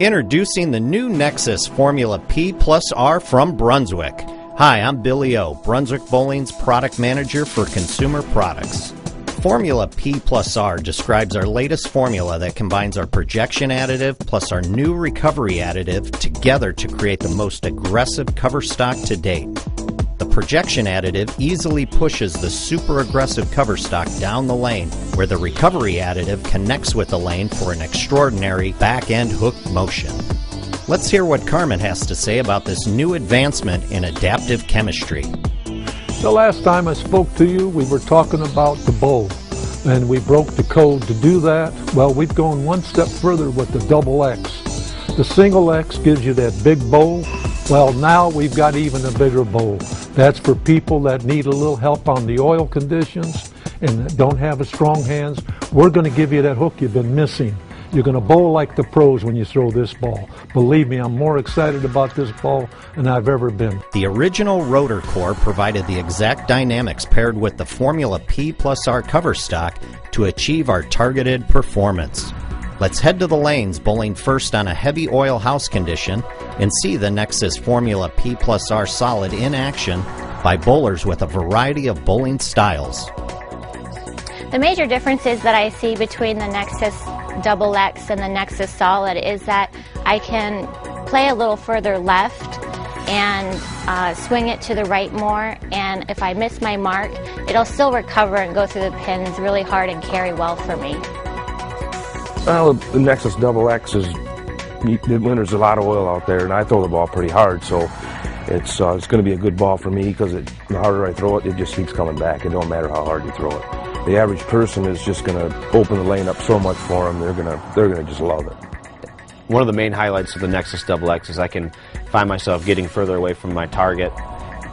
Introducing the new Nexxus Formula P plus R from Brunswick. Hi, I'm Billy O, Brunswick Bowling's product manager for consumer products. Formula P plus R describes our latest formula that combines our projection additive plus our new recovery additive together to create the most aggressive cover stock to date. The projection additive easily pushes the super aggressive cover stock down the lane, where the recovery additive connects with the lane for an extraordinary back-end hook motion. Let's hear what Carmen has to say about this new advancement in adaptive chemistry. The last time I spoke to you, we were talking about the bowl, and we broke the code to do that. Well, we've gone one step further with the double X. The single X gives you that big bowl. Well, now we've got even a bigger bowl. That's for people that need a little help on the oil conditions and that don't have as strong hands. We're going to give you that hook you've been missing. You're going to bowl like the pros when you throw this ball. Believe me, I'm more excited about this ball than I've ever been. The original rotor core provided the exact dynamics paired with the Formula P plus R cover stock to achieve our targeted performance. Let's head to the lanes, bowling first on a heavy oil house condition, and see the Nexxus Formula P plus R Solid in action by bowlers with a variety of bowling styles. The major differences that I see between the Nexxus XX and the Nexxus Solid is that I can play a little further left and swing it to the right more, and if I miss my mark, it'll still recover and go through the pins really hard and carry well for me. Well, the Nexxus XX there's a lot of oil out there, and I throw the ball pretty hard, so it's going to be a good ball for me because the harder I throw it, it just keeps coming back. It don't matter how hard you throw it. The average person is just going to open the lane up so much for them, they're going to just love it. One of the main highlights of the Nexxus XX is I can find myself getting further away from my target,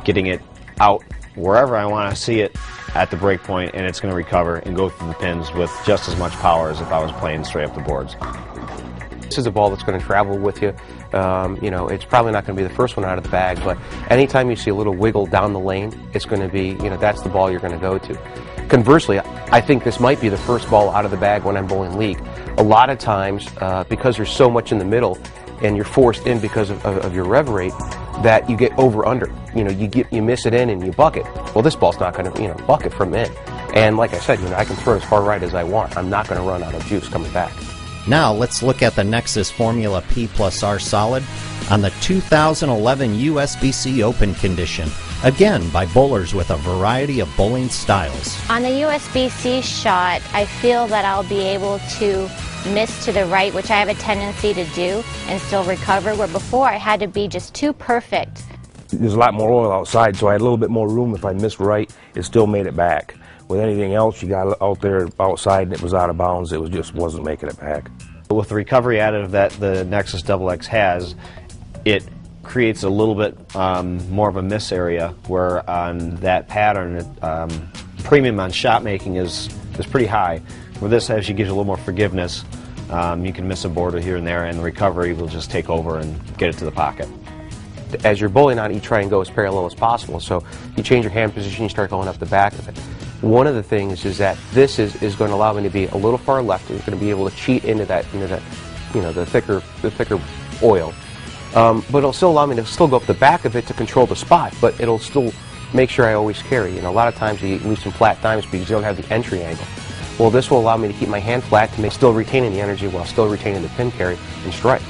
getting it out wherever I want to see it at the break point, and it's going to recover and go through the pins with just as much power as if I was playing straight up the boards. This is a ball that's going to travel with you. It's probably not going to be the first one out of the bag, but anytime you see a little wiggle down the lane, it's going to be, that's the ball you're going to go to. Conversely, I think this might be the first ball out of the bag when I'm bowling league. A lot of times, because there's so much in the middle, and you're forced in because of your rev rate, that you get over-under. You miss it in and you buck it. Well, this ball's not going to, buck it from in. And like I said, I can throw as far right as I want. I'm not going to run out of juice coming back. Now let's look at the Nexxus Formula P plus R Solid on the 2011 USBC Open condition, again by bowlers with a variety of bowling styles. On the USBC shot, I feel that I'll be able to miss to the right, which I have a tendency to do, and still recover, where before I had to be just too perfect. There's a lot more oil outside, so I had a little bit more room. If I missed right, it still made it back. With anything else you got out there outside and it was out of bounds, it just wasn't making it back. With the recovery additive that the Nexxus XX has, it creates a little bit more of a miss area, where on that pattern, premium on shot making is pretty high. Where this actually gives you a little more forgiveness. You can miss a border here and there, and the recovery will just take over and get it to the pocket. As you're bowling on it, you try and go as parallel as possible. So you change your hand position, you start going up the back of it. One of the things is that this is going to allow me to be a little far left. You're going to be able to cheat into that, the thicker oil. But it'll still allow me to still go up the back of it to control the spot, but it'll still make sure I always carry. A lot of times you lose some flat dimes because you don't have the entry angle. Well, this will allow me to keep my hand flat to still retaining the energy while still retaining the pin carry and strike.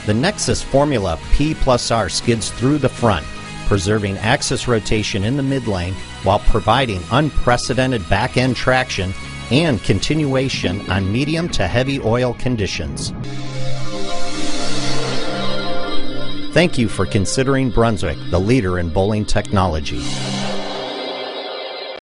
The Nexxus Formula P plus R skids through the front, preserving axis rotation in the mid lane while providing unprecedented back-end traction and continuation on medium to heavy oil conditions. Thank you for considering Brunswick the leader in bowling technology.